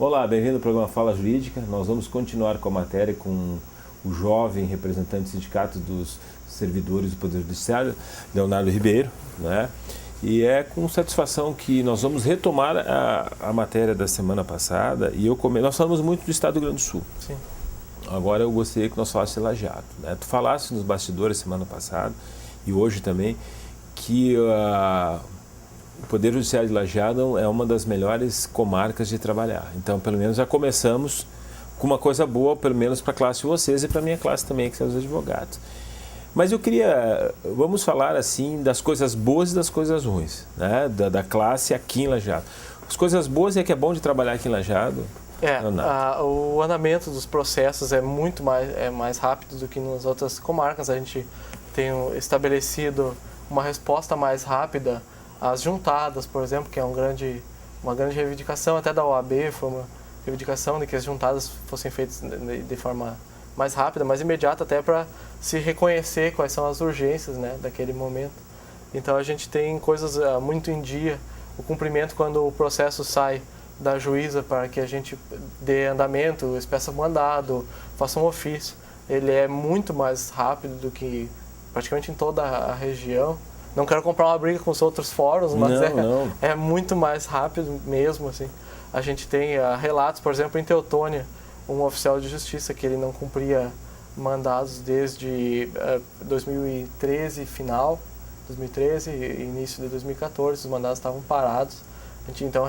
Olá, bem-vindo ao programa Fala Jurídica. Nós vamos continuar com a matéria com o jovem representante do Sindicato dos Servidores do Poder Judiciário, Leonardo Ribeiro, né? E é com satisfação que nós vamos retomar a matéria da semana passada. E nós falamos muito do Estado do Rio Grande do Sul. Sim. Agora eu gostaria que nós falássemos de Lajeado, né? Tu falaste nos bastidores semana passada e hoje também que o Poder Judiciário de Lajeado é uma das melhores comarcas de trabalhar. Então, pelo menos já começamos com uma coisa boa, pelo menos para a classe de vocês e para a minha classe também, que são os advogados. Mas eu queria, vamos falar assim das coisas boas e das coisas ruins, né? Da classe aqui em Lajeado. As coisas boas é que é bom de trabalhar aqui em Lajeado. O andamento dos processos é muito mais rápido do que nas outras comarcas. A gente tem estabelecido uma resposta mais rápida às juntadas, por exemplo, que é uma grande reivindicação até da OAB, foi uma reivindicação de que as juntadas fossem feitas de forma mais rápida, mais imediata, até para se reconhecer quais são as urgências, né, daquele momento. Então a gente tem coisas muito em dia, o cumprimento quando o processo sai da juíza para que a gente dê andamento, expeça mandado, faça um ofício. Ele é muito mais rápido do que praticamente em toda a região. Não quero comprar uma briga com os outros fóruns, mas é muito mais rápido mesmo, assim. A gente tem relatos, por exemplo, em Teutônia, um oficial de justiça que ele não cumpria mandados desde 2013, final 2013 e início de 2014, os mandados estavam parados. Então,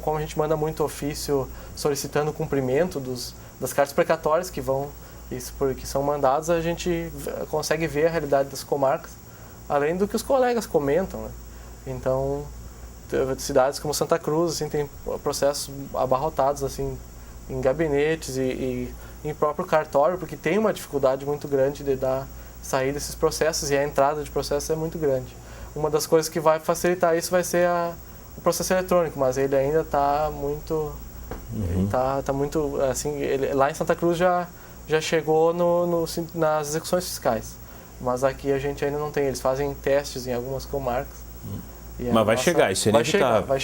como a gente manda muito ofício solicitando o cumprimento das cartas precatórias que são mandados, a gente consegue ver a realidade das comarcas, além do que os colegas comentam, né? Então, cidades como Santa Cruz assim, tem processos abarrotados assim, em gabinetes e em próprio cartório, porque tem uma dificuldade muito grande de sair desses processos e a entrada de processos é muito grande. Uma das coisas que vai facilitar isso vai ser o processo eletrônico, mas ele ainda está muito... Tá muito assim, lá em Santa Cruz já chegou nas execuções fiscais, mas aqui a gente ainda não tem. Eles fazem testes em algumas comarcas. Mas vai chegar, isso é inevitável. Vai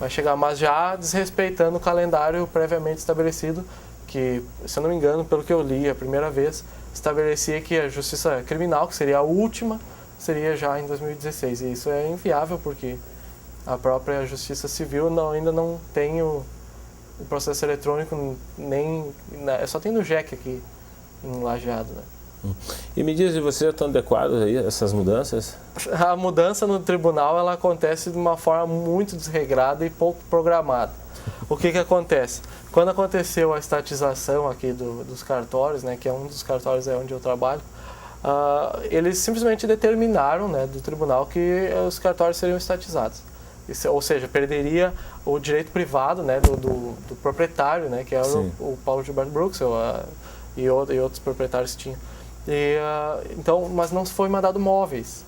chegar, mas já desrespeitando o calendário previamente estabelecido, que, se eu não me engano, pelo que eu li a primeira vez, estabelecia que a justiça criminal, que seria a última, seria já em 2016. E isso é inviável, porque a própria justiça civil ainda não tem o processo eletrônico, só tem no JEC aqui em Lajeado, né? E me diz, vocês já estão adequados aí a essas mudanças? A mudança no tribunal ela acontece de uma forma muito desregrada e pouco programada. O que acontece? Quando aconteceu a estatização aqui dos cartórios, né, que é um dos cartórios onde eu trabalho, eles simplesmente determinaram, né, do tribunal que os cartórios seriam estatizados. Ou seja, perderia o direito privado, né, do proprietário, né, que era o Paulo Gilberto Bruxel e outros proprietários que tinham. Então, mas não foi mandado móveis.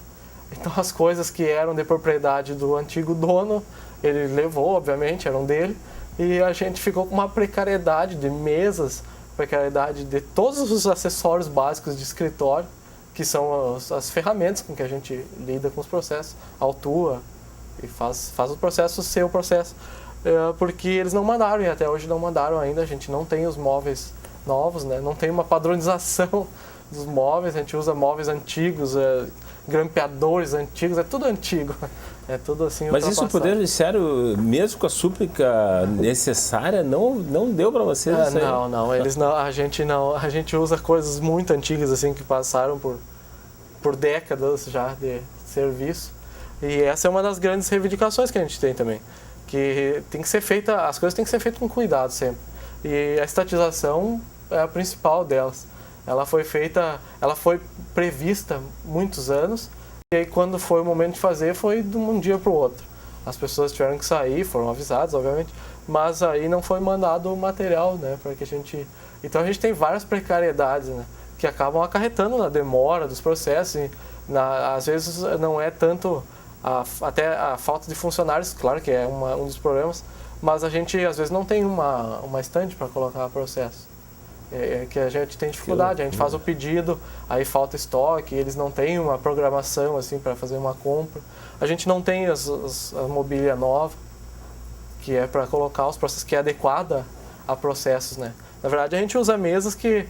Então as coisas que eram de propriedade do antigo dono, ele levou, obviamente, eram dele, e a gente ficou com uma precariedade de mesas, precariedade de todos os acessórios básicos de escritório, que são as ferramentas com que a gente lida com os processos, autua e faz o processo ser o processo, porque eles não mandaram, e até hoje não mandaram ainda. A gente não tem os móveis novos, né? Não tem uma padronização dos móveis, a gente usa móveis antigos, grampeadores antigos, é tudo antigo, é tudo assim. Mas isso o Poder Judiciário, mesmo com a súplica necessária, não deu para vocês? Não, eles não, a gente usa coisas muito antigas assim que passaram por décadas já de serviço, e essa é uma das grandes reivindicações que a gente tem também, que tem que ser feita, as coisas têm que ser feitas com cuidado sempre, e a estatização é a principal delas. Ela foi prevista muitos anos, e aí quando foi o momento de fazer, foi de um dia para o outro. As pessoas tiveram que sair, foram avisadas, obviamente, mas aí não foi mandado o material, né, para que a gente... Então a gente tem várias precariedades, né, que acabam acarretando na demora dos processos, e às vezes não é tanto até a falta de funcionários, claro que é um dos problemas, mas a gente às vezes não tem uma estante para colocar processo. Que a gente tem dificuldade, a gente faz o pedido, aí falta estoque, eles não têm uma programação assim para fazer uma compra. A gente não tem a mobília nova, que é para colocar os processos, que é adequada a processos, né? Na verdade, a gente usa mesas que...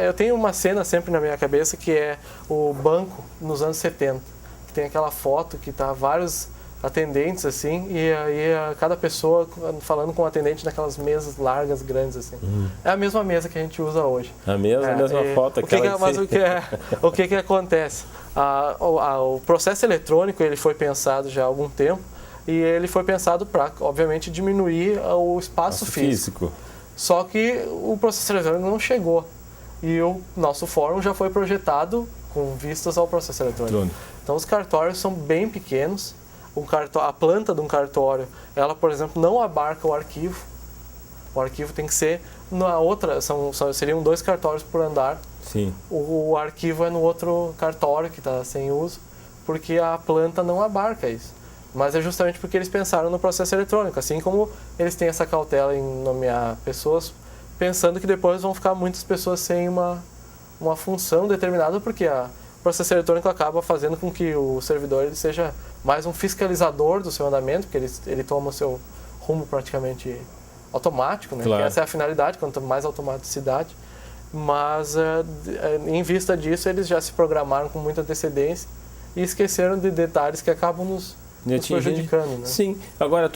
eu tenho uma cena sempre na minha cabeça que é o banco nos anos 70. Que tem aquela foto que tá vários atendentes, assim, e aí cada pessoa falando com o atendente naquelas mesas largas, grandes, assim. É a mesma mesa que a gente usa hoje. A mesma foto. Mas o que acontece? O processo eletrônico, ele foi pensado já há algum tempo, e ele foi pensado para, obviamente, diminuir o espaço físico. Só que o processo eletrônico não chegou. E o nosso fórum já foi projetado com vistas ao processo eletrônico. Então, os cartórios são bem pequenos. A planta de um cartório, ela, por exemplo, não abarca o arquivo. O arquivo tem que ser na outra, seriam 2 cartórios por andar. Sim. O arquivo é no outro cartório que está sem uso, porque a planta não abarca isso. Mas é justamente porque eles pensaram no processo eletrônico, assim como eles têm essa cautela em nomear pessoas, pensando que depois vão ficar muitas pessoas sem uma função determinada, porque o processo eletrônico acaba fazendo com que o servidor ele seja mais um fiscalizador do seu andamento, porque ele toma o seu rumo praticamente automático, né? Claro. Que essa é a finalidade, quanto mais automaticidade. Mas, em vista disso, eles já se programaram com muita antecedência e esqueceram de detalhes que acabam nos prejudicando, né? Sim. Agora,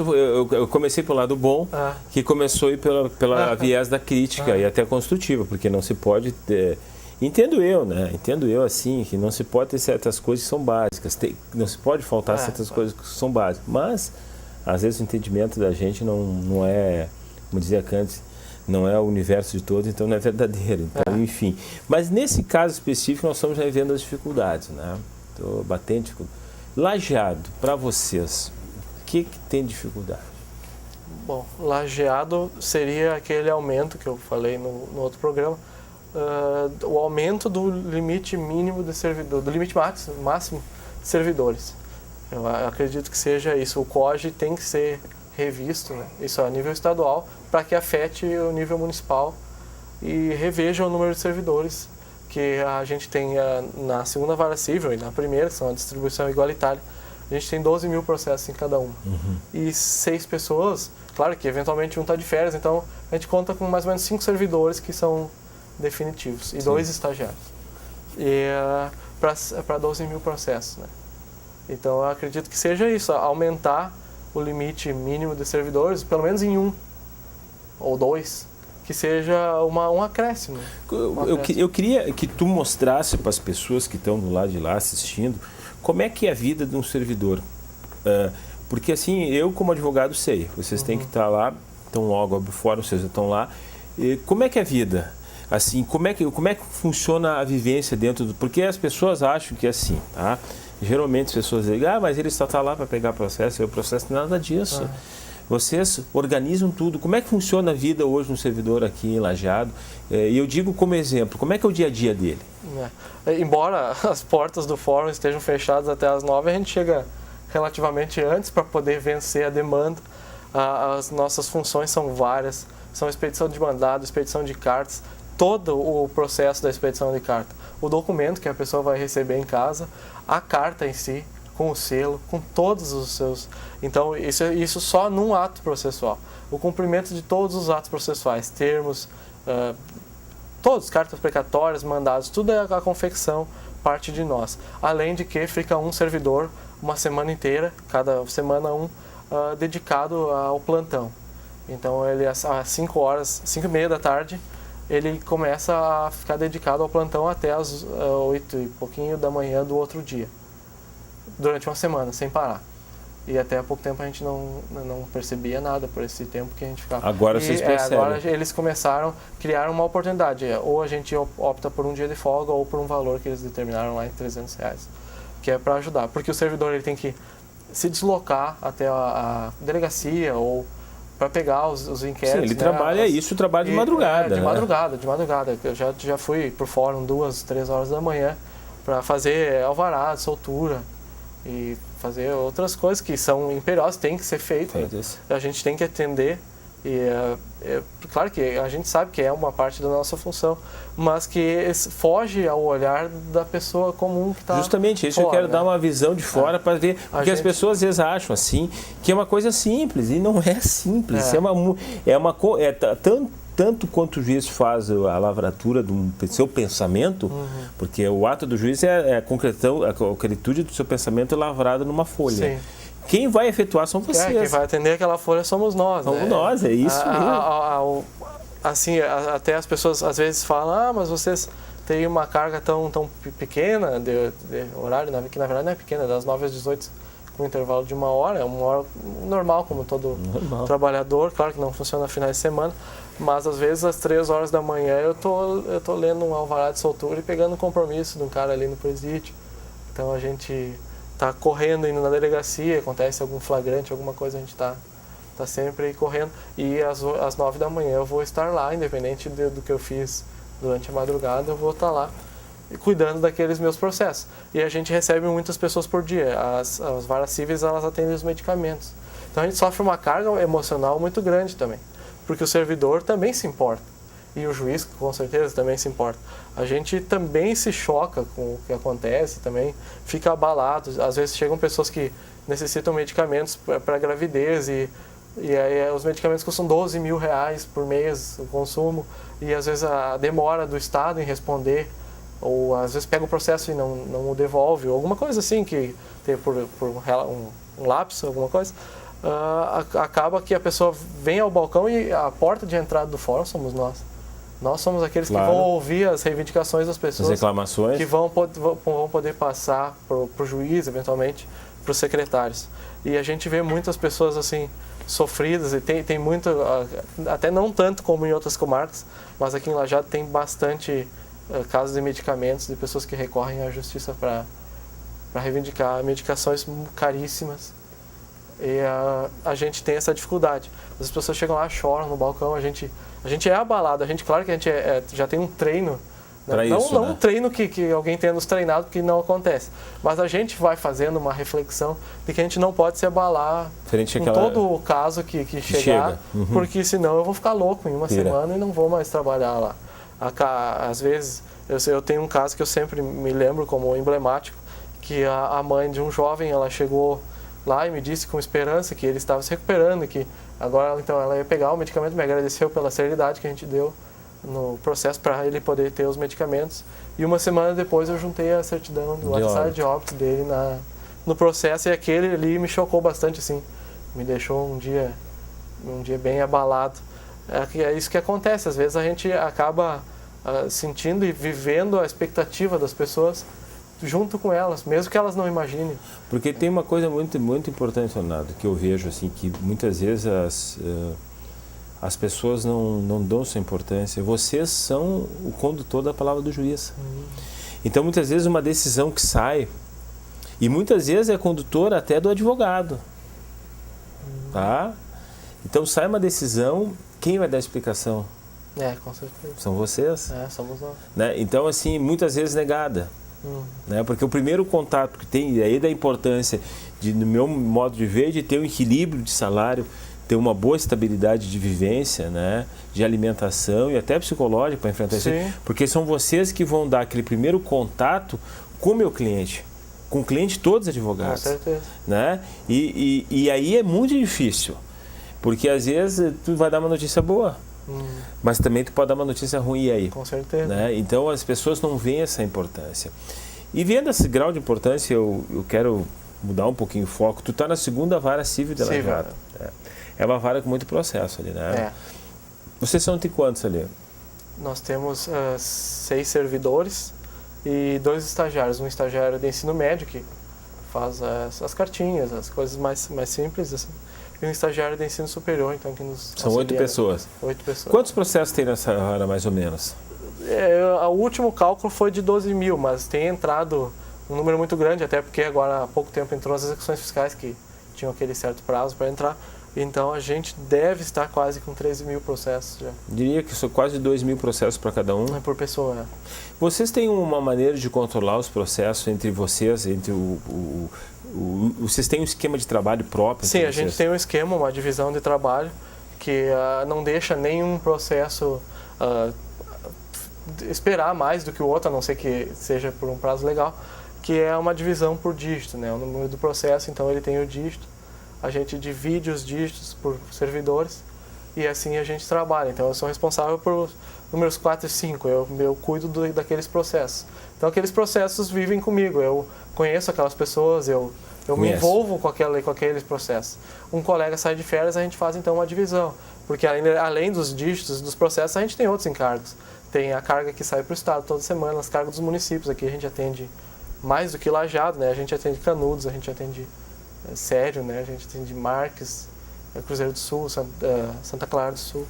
eu comecei pelo lado bom, que começou a ir pela viés da crítica e até construtiva, porque não se pode ter... Entendo eu, assim, que não se pode ter certas coisas que são básicas, não se pode faltar certas coisas que são básicas, mas, às vezes, o entendimento da gente não é, como dizia Kant, não é o universo de todos, então não é verdadeiro. Então, enfim. Mas, nesse caso específico, nós estamos já vendo as dificuldades, né? Estou batendo dificuldade. Lajeado, para vocês, o que tem dificuldade? Bom, lajeado seria aquele aumento que eu falei no outro programa, o aumento do limite mínimo de servidor, do limite máximo de servidores. Eu acredito que seja isso. O COGE tem que ser revisto, né? Isso a nível estadual, para que afete o nível municipal e reveja o número de servidores que a gente tem na segunda vara civil e na primeira, que são a distribuição igualitária. A gente tem 12 mil processos em cada uma. E 6 pessoas, claro que eventualmente um está de férias, então a gente conta com mais ou menos 5 servidores que são definitivos e 2 estagiários. E para 12 mil processos, né? Então eu acredito que seja isso, aumentar o limite mínimo de servidores, pelo menos em 1 ou 2, que seja um acréscimo. Eu queria que tu mostrasse para as pessoas que estão do lado de lá assistindo como é que é a vida de um servidor. Porque assim, eu como advogado sei, vocês têm que estar lá, estão logo abre fora, vocês estão lá. E como é que é a vida? Assim, como é que funciona a vivência dentro do... Porque as pessoas acham que é assim, tá? Geralmente as pessoas dizem, mas ele só está lá para pegar processo, e o processo nada disso. Vocês organizam tudo. Como é que funciona a vida hoje no servidor aqui em Lajeado? E eu digo como exemplo, como é que é o dia a dia dele? Embora as portas do fórum estejam fechadas até as 9, a gente chega relativamente antes para poder vencer a demanda. As nossas funções são várias, são expedição de mandado, expedição de cartas, todo o processo da expedição de carta. O documento que a pessoa vai receber em casa, a carta em si, com o selo, com todos os seus... Então, isso só num ato processual. O cumprimento de todos os atos processuais, termos, todos, cartas precatórias, mandados, tudo é a confecção, parte de nós. Além de que fica um servidor uma semana inteira, cada semana dedicado ao plantão. Então, ele às 5h30 da tarde, ele começa a ficar dedicado ao plantão até às 8 e pouquinho da manhã do outro dia. Durante uma semana, sem parar. E até há pouco tempo a gente não percebia nada por esse tempo que a gente ficava. Agora vocês percebem. Agora eles começaram a criar uma oportunidade. Ou a gente opta por um dia de folga ou por um valor que eles determinaram lá em R$300, que é para ajudar. Porque o servidor ele tem que se deslocar até a delegacia ou para pegar os inquéritos. Sim, ele trabalha trabalha de madrugada. De madrugada. Eu já fui por fórum 2, 3 horas da manhã para fazer alvará, soltura e fazer outras coisas que são imperiosas, tem que ser feito. Né? A gente tem que atender E claro que a gente sabe que é uma parte da nossa função, mas que foge ao olhar da pessoa comum que está Justamente, isso fora, eu quero né? dar uma visão de fora para ver, porque as pessoas às vezes acham assim, que é uma coisa simples, e não é simples, tanto quanto o juiz faz a lavratura do seu pensamento, porque o ato do juiz é a concretude do seu pensamento lavrado numa folha. Sim. Quem vai efetuar são vocês. Quem vai atender aquela folha somos nós. Somos nós, é isso mesmo. Assim, até as pessoas às vezes falam, mas vocês têm uma carga tão pequena de horário, que na verdade não é pequena, das 9 às 18, com um intervalo de 1 hora, é 1 hora normal, como todo trabalhador, claro que não funciona finais de semana, mas às vezes às 3 horas da manhã eu tô lendo um alvará de soltura e pegando um compromisso de um cara ali no presídio. Então a gente tá correndo, indo na delegacia, acontece algum flagrante, alguma coisa, a gente tá sempre correndo. E às 9 da manhã eu vou estar lá, independente do que eu fiz durante a madrugada, eu vou estar lá cuidando daqueles meus processos. E a gente recebe muitas pessoas por dia. As varas cíveis, elas atendem os medicamentos. Então a gente sofre uma carga emocional muito grande também, porque o servidor também se importa. E o juiz, com certeza, também se importa. A gente também se choca com o que acontece, também fica abalado. Às vezes chegam pessoas que necessitam medicamentos para gravidez e aí os medicamentos custam R$12 mil por mês, o consumo, e às vezes a demora do Estado em responder, ou às vezes pega o processo e não o devolve, ou alguma coisa assim, que tem por um lapso, alguma coisa. Acaba que a pessoa vem ao balcão e a porta de entrada do fórum somos nós. Nós somos aqueles que vão ouvir as reivindicações das pessoas, as reclamações, que vão poder passar para o juiz, eventualmente, para os secretários. E a gente vê muitas pessoas assim sofridas, e tem muito, até não tanto como em outras comarcas, mas aqui em Lajeado tem bastante casos de medicamentos, de pessoas que recorrem à justiça para reivindicar medicações caríssimas. E a gente tem essa dificuldade. As pessoas chegam lá, choram no balcão, a gente é abalado, claro que a gente já tem um treino, né? Não um treino que alguém tenha nos treinado, porque não acontece, mas a gente vai fazendo uma reflexão de que a gente não pode se abalar em todo o caso que chegar, porque senão eu vou ficar louco em uma semana e não vou mais trabalhar lá. Às vezes, eu tenho um caso que eu sempre me lembro como emblemático, que a mãe de um jovem, ela chegou lá e me disse com esperança que ele estava se recuperando, que agora então ela ia pegar o medicamento, me agradeceu pela seriedade que a gente deu no processo para ele poder ter os medicamentos. E uma semana depois eu juntei a certidão do atestado de óbito dele no processo, e aquele ali me chocou bastante, assim, me deixou um dia bem abalado. É isso que acontece, às vezes a gente acaba sentindo e vivendo a expectativa das pessoas junto com elas, mesmo que elas não imaginem. Porque tem uma coisa muito, muito importante, Leonardo, que eu vejo assim, que muitas vezes as pessoas não dão sua importância. Vocês são o condutor da palavra do juiz. Então, muitas vezes, uma decisão que sai, e muitas vezes é condutor até do advogado. Tá? Então, sai uma decisão, quem vai dar a explicação? Com certeza. São vocês. Somos nós. Né? Então, assim, muitas vezes negada. Né? Porque o primeiro contato que tem, e aí da importância, no meu modo de ver, de ter um equilíbrio de salário, ter uma boa estabilidade de vivência, né? De alimentação e até psicológica para enfrentar isso. Porque são vocês que vão dar aquele primeiro contato com o meu cliente, com o cliente de todos os advogados. Com certeza. Né? E aí é muito difícil, porque às vezes tu vai dar uma notícia boa, mas também tu pode dar uma notícia ruim aí. Com certeza. Né? Então as pessoas não veem essa importância. E vendo esse grau de importância, eu quero mudar um pouquinho o foco. Tu está na segunda vara civil de Lajeado. É uma vara com muito processo ali, né? Vocês são de quantos ali? Nós temos 6 servidores e 2 estagiários. Um estagiário de ensino médio, que faz as cartinhas, as coisas mais simples, assim. E um estagiário de ensino superior, então, que nos São 8 pessoas. 8 pessoas. Quantos processos tem nessa vara, mais ou menos? O último cálculo foi de 12 mil, mas tem entrado um número muito grande, até porque agora há pouco tempo entrou as execuções fiscais, que tinham aquele certo prazo para entrar. Então a gente deve estar quase com 13 mil processos já. Diria que são quase 2 mil processos para cada um. Por pessoa, Vocês têm uma maneira de controlar os processos entre vocês, entre vocês têm um esquema de trabalho próprio? Sim, a gente tem um esquema, uma divisão de trabalho, que não deixa nenhum processo esperar mais do que o outro, a não ser que seja por um prazo legal, que é uma divisão por dígito, né? O número do processo, então ele tem o dígito, a gente divide os dígitos por servidores e assim a gente trabalha. Então eu sou responsável por números 4 e 5, eu cuido daqueles processos. Então aqueles processos vivem comigo, eu conheço aquelas pessoas, eu me envolvo com aqueles processos. Um colega sai de férias, a gente faz então uma divisão, porque além dos dígitos, dos processos, a gente tem outros encargos. Tem a carga que sai para o estado toda semana, as cargas dos municípios, aqui a gente atende mais do que Lajeado, né? A gente atende Canudos, a gente atende Sério, né? A gente atende Marques, Cruzeiro do Sul, Santa Clara do Sul,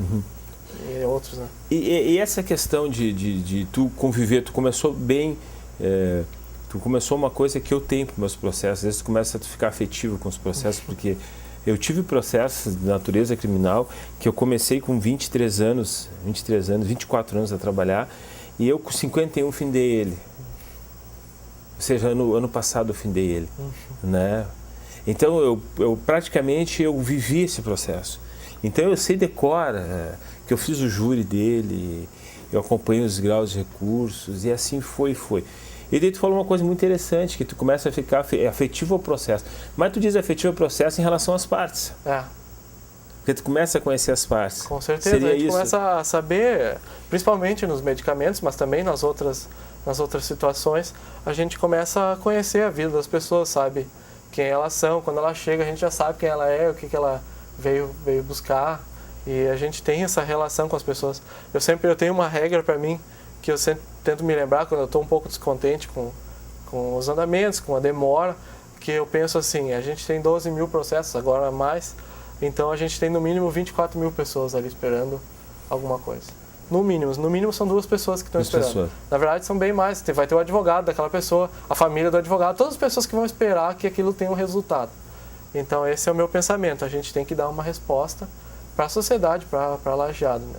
e outros, né? E essa questão de tu conviver, tu começou bem, tu começou uma coisa que eu tenho para meus processos, às vezes tu começa a ficar afetivo com os processos, porque eu tive processos de natureza criminal que eu comecei com 24 anos a trabalhar, e eu com 51 findei ele. Ou seja, ano passado eu findei ele, né? Então eu praticamente vivi esse processo. Então eu sei decora que eu fiz o júri dele, eu acompanhei os graus de recursos, e assim foi. E daí tu falou uma coisa muito interessante, que tu começa a ficar afetivo ao processo. Mas tu diz afetivo ao processo em relação às partes. Porque tu começa a conhecer as partes. Com certeza, Seria a gente isso? começa a saber, principalmente nos medicamentos, mas também nas outras situações, a gente começa a conhecer a vida das pessoas, sabe quem elas são. Quando ela chega, a gente já sabe quem ela é, o que ela veio buscar, e a gente tem essa relação com as pessoas. Eu tenho uma regra para mim, que eu sempre tento me lembrar quando eu estou um pouco descontente com os andamentos, com a demora, que eu penso assim, a gente tem 12 mil processos, agora mais, então a gente tem no mínimo 24 mil pessoas ali esperando alguma coisa. No mínimo são 2 pessoas que estão esperando. Na verdade são bem mais, vai ter o advogado daquela pessoa, a família do advogado, todas as pessoas que vão esperar que aquilo tenha um resultado. Então esse é o meu pensamento, a gente tem que dar uma resposta para a sociedade, para Lajeado, né?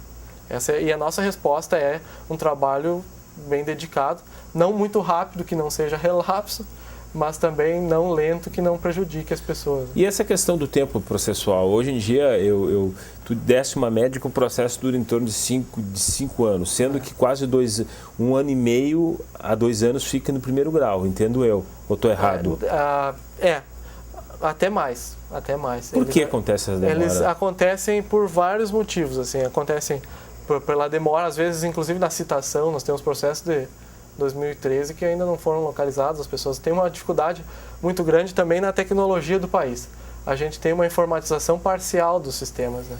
E a nossa resposta é um trabalho bem dedicado, não muito rápido, que não seja relapso, mas também não lento, que não prejudique as pessoas. E essa questão do tempo processual? Hoje em dia, tu desse uma média que o processo dura em torno de 5 anos, sendo que quase 1 ano e meio a 2 anos fica no primeiro grau, entendo eu, ou estou errado? Até mais. Por que acontece essa demora? Eles acontecem por vários motivos, assim, acontecem pela demora, às vezes, inclusive na citação, nós temos processos de 2013 que ainda não foram localizados, as pessoas têm uma dificuldade muito grande também na tecnologia do país. A gente tem uma informatização parcial dos sistemas, né?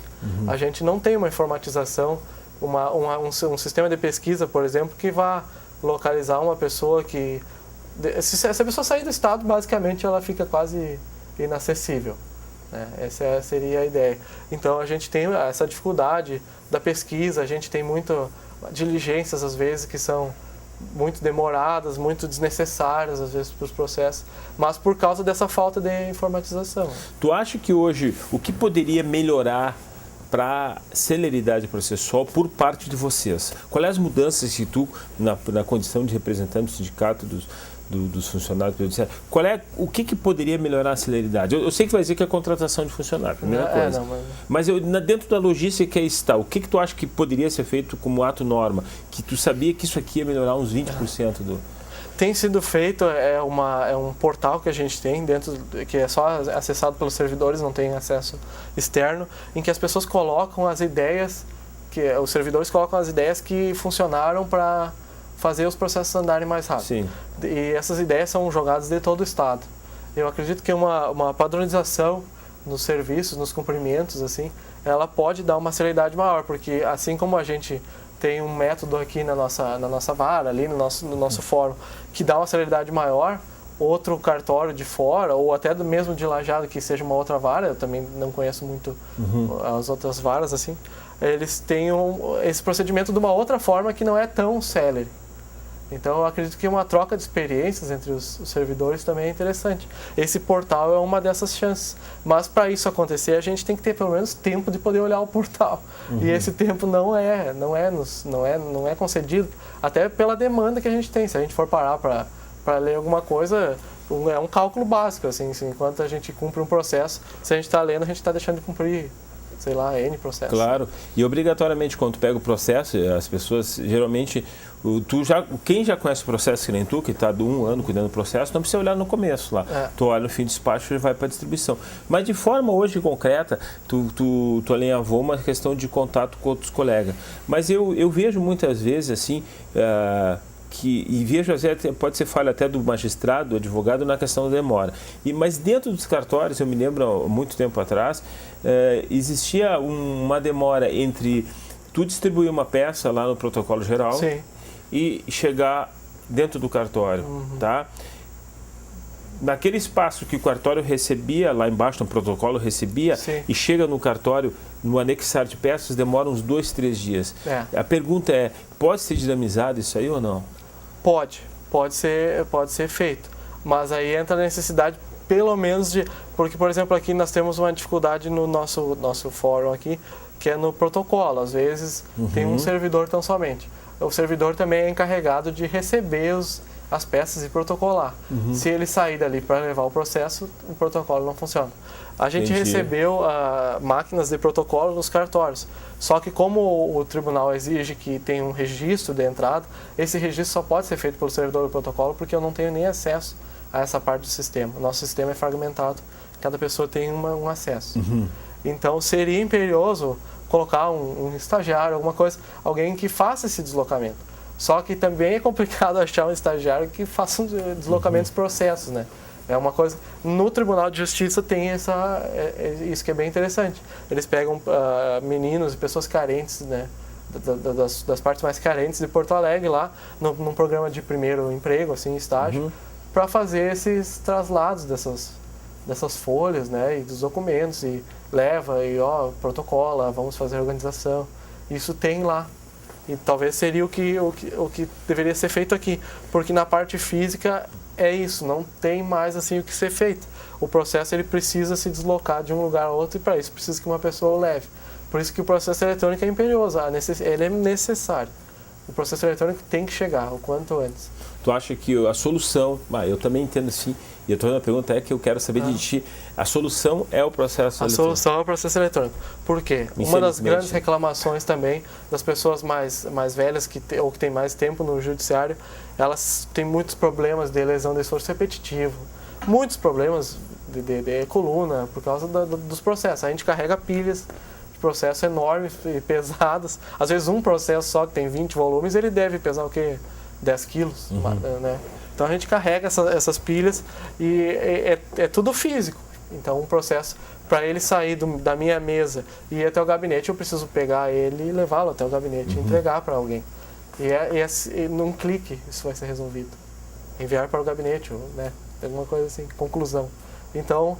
A gente não tem uma informatização, um sistema de pesquisa, por exemplo, que vá localizar uma pessoa que... Se essa pessoa sair do estado, basicamente ela fica quase inacessível. Essa seria a ideia. Então a gente tem essa dificuldade da pesquisa, a gente tem muitas diligências às vezes que são muito demoradas, muito desnecessárias às vezes para os processos, mas por causa dessa falta de informatização. Tu acha que hoje o que poderia melhorar para celeridade processual por parte de vocês? Quais as mudanças que tu, na condição de representante do sindicato dos funcionários judiciários, o que poderia melhorar a celeridade? Eu sei que vai dizer que é a contratação de funcionário, primeira coisa. Mas dentro da logística que aí está, o que tu acha que poderia ser feito como ato norma? Que tu sabia que isso aqui ia melhorar uns 20% do... Tem sido feito, é um portal que a gente tem dentro, que é só acessado pelos servidores, não tem acesso externo, em que as pessoas colocam as ideias, os servidores colocam as ideias que funcionaram para fazer os processos andarem mais rápido. Sim. E essas ideias são jogadas de todo o estado. Eu acredito que uma padronização nos serviços, nos cumprimentos, assim, ela pode dar uma celeridade maior, porque assim como a gente tem um método aqui na nossa vara, ali no nosso fórum, que dá uma celeridade maior, outro cartório de fora, ou até mesmo de Lajeado, que seja uma outra vara, eu também não conheço muito as outras varas, assim, eles têm esse procedimento de uma outra forma que não é tão célere. Então eu acredito que uma troca de experiências entre os servidores também é interessante. Esse portal é uma dessas chances. Mas para isso acontecer, a gente tem que ter pelo menos tempo de poder olhar o portal. E esse tempo não é concedido, até pela demanda que a gente tem. Se a gente for parar para ler alguma coisa, é um cálculo básico, assim, enquanto a gente cumpre um processo, se a gente está lendo, a gente está deixando de cumprir sei lá, N processos. Claro, e obrigatoriamente quando tu pega o processo, as pessoas geralmente, quem já conhece o processo que nem tu, que está de 1 ano cuidando do processo, não precisa olhar no começo lá. Tu olha no fim do despacho e vai para a distribuição. Mas de forma hoje concreta, tu alinhavou uma questão de contato com outros colegas. Mas eu vejo muitas vezes assim, e vejo, às vezes, pode ser falha até do magistrado, do advogado, na questão da demora. Mas dentro dos cartórios, eu me lembro, há muito tempo atrás, existia uma demora entre tu distribuir uma peça lá no protocolo geral Sim. e chegar dentro do cartório, tá? Naquele espaço que o cartório recebia, lá embaixo no protocolo recebia, Sim. e chega no cartório, no anexar de peças, demora uns 2, 3 dias. A pergunta é, pode ser dinamizado isso aí ou não? Pode ser feito, mas aí entra a necessidade pelo menos de, porque por exemplo aqui nós temos uma dificuldade no nosso fórum aqui, que é no protocolo, às vezes tem um servidor tão somente. O servidor também é encarregado de receber as peças e protocolar. Se ele sair dali para levar o processo, o protocolo não funciona. A gente recebeu máquinas de protocolo nos cartórios, só que como o tribunal exige que tenha um registro de entrada, esse registro só pode ser feito pelo servidor do protocolo porque eu não tenho nem acesso a essa parte do sistema. O nosso sistema é fragmentado, cada pessoa tem um acesso. Então seria imperioso colocar um estagiário, alguma coisa, alguém que faça esse deslocamento. Só que também é complicado achar um estagiário que faça um deslocamentos processos, né? É uma coisa. No Tribunal de Justiça tem isso que é bem interessante. Eles pegam meninos e pessoas carentes, né? Das partes mais carentes de Porto Alegre lá, num programa de primeiro emprego, assim, estágio, para fazer esses traslados dessas folhas, né? E dos documentos, e leva, e protocola, vamos fazer a organização. Isso tem lá. E talvez seria o que deveria ser feito aqui, porque na parte física é isso, não tem mais assim o que ser feito. O processo ele precisa se deslocar de um lugar a outro e para isso precisa que uma pessoa o leve. Por isso que o processo eletrônico é imperioso, ele é necessário. O processo eletrônico tem que chegar o quanto antes. Tu acha que a solução, eu também entendo assim, e eu estou fazendo a pergunta que eu quero saber de ti, a solução é o processo eletrônico? A solução é o processo eletrônico. Por quê? Uma das grandes reclamações também das pessoas mais velhas ou que têm mais tempo no judiciário, elas têm muitos problemas de lesão de esforço repetitivo, muitos problemas de coluna por causa dos processos. A gente carrega pilhas de processo enormes e pesadas. Às vezes um processo só que tem 20 volumes, ele deve pesar o quê? 10 quilos, né? Então a gente carrega essas pilhas e é tudo físico. Então um processo, para ele sair da minha mesa e ir até o gabinete, eu preciso pegar ele e levá-lo até o gabinete e entregar para alguém. E num clique isso vai ser resolvido. Enviar para o gabinete, né? Alguma coisa assim, conclusão. Então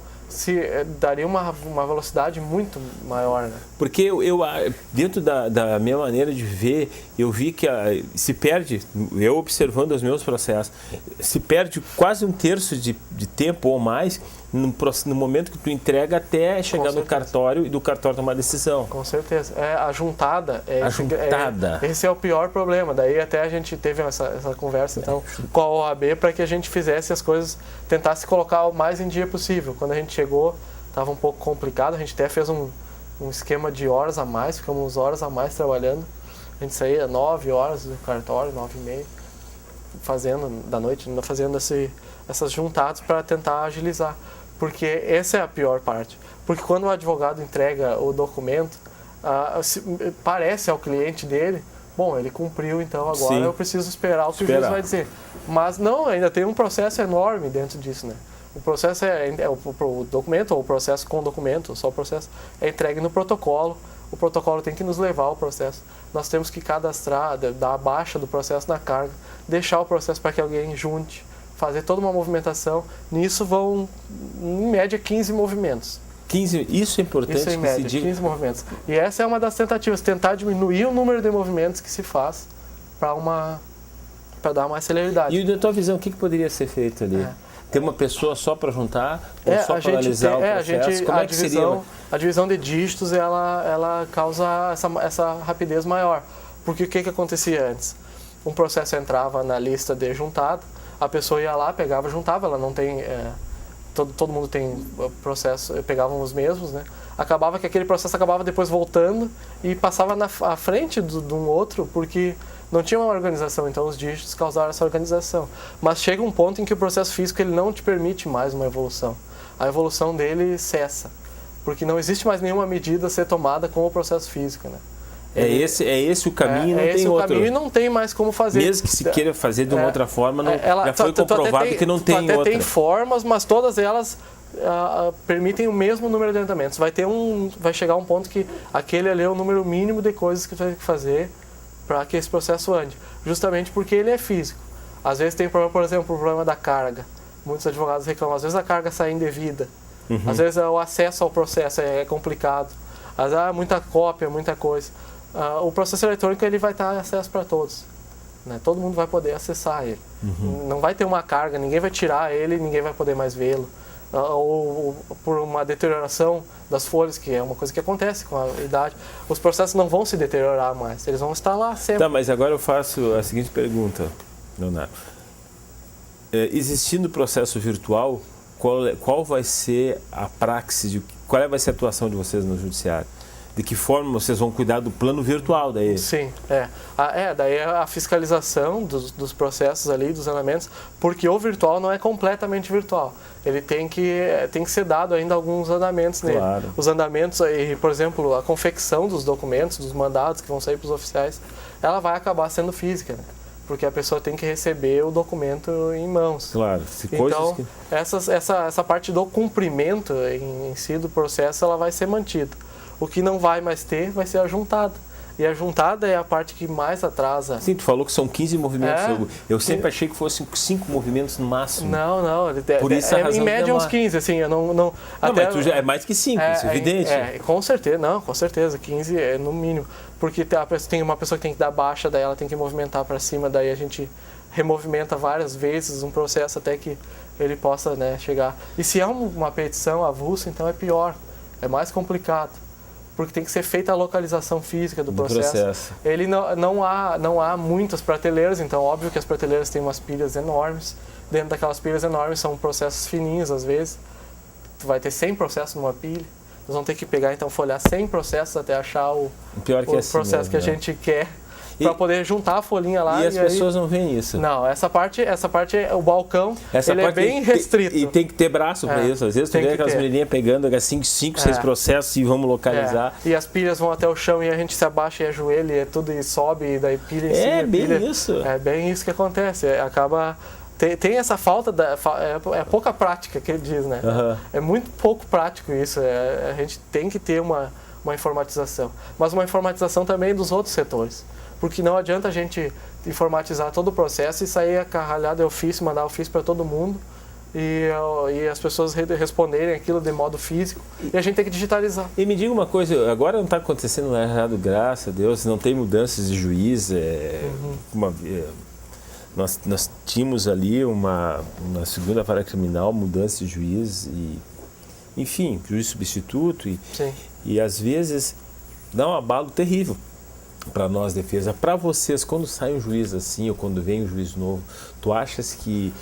daria uma velocidade muito maior, né? Porque eu dentro da minha maneira de ver, eu vi que se perde, eu observando os meus processos, se perde quase 1/3 de tempo ou mais no momento que tu entrega até chegar no cartório e do cartório tomar decisão. Com certeza. A juntada. Esse é o pior problema. Daí até a gente teve essa conversa então, com a OAB para que a gente fizesse as coisas, tentasse colocar o mais em dia possível. Quando a gente chegou, estava um pouco complicado. A gente até fez um esquema de horas a mais, ficamos horas a mais trabalhando. A gente saía 9 horas do cartório, 9h30, da noite, fazendo essas juntadas para tentar agilizar. Porque essa é a pior parte. Porque quando o advogado entrega o documento, parece ao cliente dele, bom, ele cumpriu, então agora eu preciso esperar o que o juiz vai dizer. Mas não, ainda tem um processo enorme dentro disso, né? O processo o documento, ou o processo com documento, só o processo, é entregue no protocolo. O protocolo tem que nos levar ao processo. Nós temos que cadastrar, dar a baixa do processo na carga, deixar o processo para que alguém junte, fazer toda uma movimentação. Nisso vão, em média, 15 movimentos. 15, isso é importante. Isso em média, 15 movimentos. E essa é uma das tentativas, tentar diminuir o número de movimentos que se faz para dar mais celeridade. E na tua visão, o que poderia ser feito ali? Ter uma pessoa só para juntar ou só para analisar o processo? Como é que seria? A divisão de dígitos ela causa essa rapidez maior. Porque o que acontecia antes? Um processo entrava na lista de juntado, a pessoa ia lá, pegava, juntava, ela não tem todo mundo tem processo, pegavam os mesmos, né? Acabava que aquele processo acabava depois voltando e passava à frente de um outro, porque não tinha uma organização, então os dígitos causaram essa organização. Mas chega um ponto em que o processo físico ele não te permite mais uma evolução. A evolução dele cessa, porque não existe mais nenhuma medida a ser tomada com o processo físico, né? É esse o caminho, não tem outro. É esse o caminho e não tem mais como fazer. Mesmo que se queira fazer de uma outra forma, já foi comprovado que não tem outra. Até tem formas, mas todas elas permitem o mesmo número de adiantamentos. Vai chegar um ponto que aquele ali é o número mínimo de coisas que você tem que fazer para que esse processo ande. Justamente porque ele é físico. Às vezes tem problema, por exemplo, o problema da carga. Muitos advogados reclamam. Às vezes a carga sai indevida. Às vezes o acesso ao processo é complicado. Às vezes muita cópia, muita coisa. O processo eletrônico ele vai estar acesso para todos, né? Todo mundo vai poder acessar ele. Não vai ter uma carga, ninguém vai tirar ele, ninguém vai poder mais vê-lo. Ou por uma deterioração das folhas, que é uma coisa que acontece com a idade, os processos não vão se deteriorar mais, eles vão estar lá sempre. Tá, mas agora eu faço a seguinte pergunta, Leonardo. Existindo processo virtual, qual vai ser a praxis, qual vai ser a atuação de vocês no judiciário? De que forma vocês vão cuidar do plano virtual daí? Sim, daí é a fiscalização dos processos ali, dos andamentos, porque o virtual não é completamente virtual. Ele tem que ser dado ainda alguns andamentos nele. Claro. Os andamentos, por exemplo, a confecção dos documentos, dos mandados que vão sair para os oficiais, ela vai acabar sendo física, né? Porque a pessoa tem que receber o documento em mãos. Claro. Então, essa parte do cumprimento em si do processo, ela vai ser mantida. O que não vai mais ter vai ser a juntada. E a juntada é a parte que mais atrasa. Sim, tu falou que são 15 movimentos. Eu sempre achei que fossem 5 movimentos no máximo. Não. Por isso a razão em média uns 15, assim. Mas tu já é mais que 5, isso é evidente. Com certeza. 15 é no mínimo. Porque tem uma pessoa que tem que dar baixa, daí ela tem que movimentar para cima, daí a gente removimenta várias vezes um processo até que ele possa, né, chegar. E se é uma petição avulsa, então é pior. É mais complicado. Porque tem que ser feita a localização física do processo. Ele não há muitas prateleiras, então óbvio que as prateleiras têm umas pilhas enormes. Dentro daquelas pilhas enormes são processos fininhos, às vezes. Tu vai ter 100 processos numa pilha. Nós vamos ter que pegar, então, folhear 100 processos até achar o processo mesmo, que a gente quer. Para poder juntar a folhinha lá. E as pessoas não veem isso. Não, essa parte o balcão, ele é bem restrito. E tem que ter braço para isso. Às vezes tu vê aquelas menininhas pegando 5, 6 processos e vamos localizar. E as pilhas vão até o chão e a gente se abaixa e ajoelha e tudo e sobe e daí pilha em cima. É bem isso. É bem isso que acontece. Acaba... Tem essa falta, é pouca prática que ele diz, né? É muito pouco prático isso. A gente tem que ter uma informatização. Mas uma informatização também dos outros setores. Porque não adianta a gente informatizar todo o processo e sair acarralhado de ofício, mandar ofício para todo mundo e as pessoas responderem aquilo de modo físico e a gente tem que digitalizar. E me diga uma coisa, agora não está acontecendo nada errado, graças a Deus, não tem mudanças de juiz. Nós tínhamos ali na segunda vara criminal mudança de juiz e, enfim, juiz substituto e às vezes dá um abalo terrível para nós, defesa. Para vocês, quando sai um juiz assim ou quando vem um juiz novo, tu achas que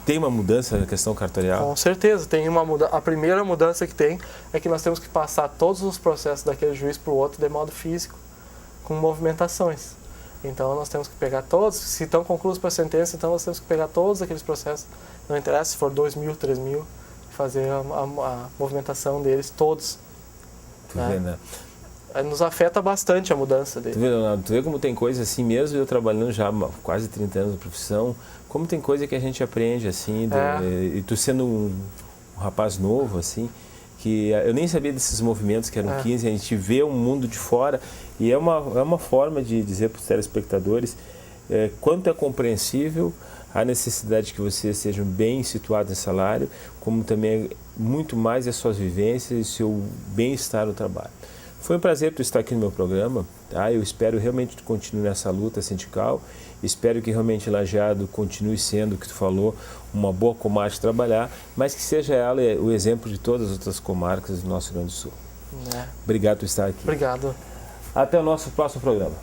tem uma mudança na questão cartorial? Com certeza, tem uma mudança. A primeira mudança que tem é que nós temos que passar todos os processos daquele juiz para o outro de modo físico, com movimentações. Então nós temos que pegar todos, se estão concluídos para a sentença, então nós temos que pegar todos aqueles processos, não interessa se for 2.000, 3.000, fazer a movimentação deles todos. Tu vê, né? Nos afeta bastante a mudança dele. Tu vê como tem coisa assim, mesmo eu trabalhando já há quase 30 anos na profissão, como tem coisa que a gente aprende assim, e tu sendo um rapaz novo assim, que eu nem sabia desses movimentos que eram 15, a gente vê um mundo de fora e é uma forma de dizer para os telespectadores quanto é compreensível a necessidade que vocês sejam bem situados em salário, como também muito mais as suas vivências e o seu bem-estar no trabalho. Foi um prazer tu estar aqui no meu programa, tá? Eu espero realmente que tu continue nessa luta sindical, espero que realmente Lajeado continue sendo, o que tu falou, uma boa comarca de trabalhar, mas que seja ela o exemplo de todas as outras comarcas do nosso Rio Grande do Sul. Obrigado por estar aqui. Obrigado. Até o nosso próximo programa.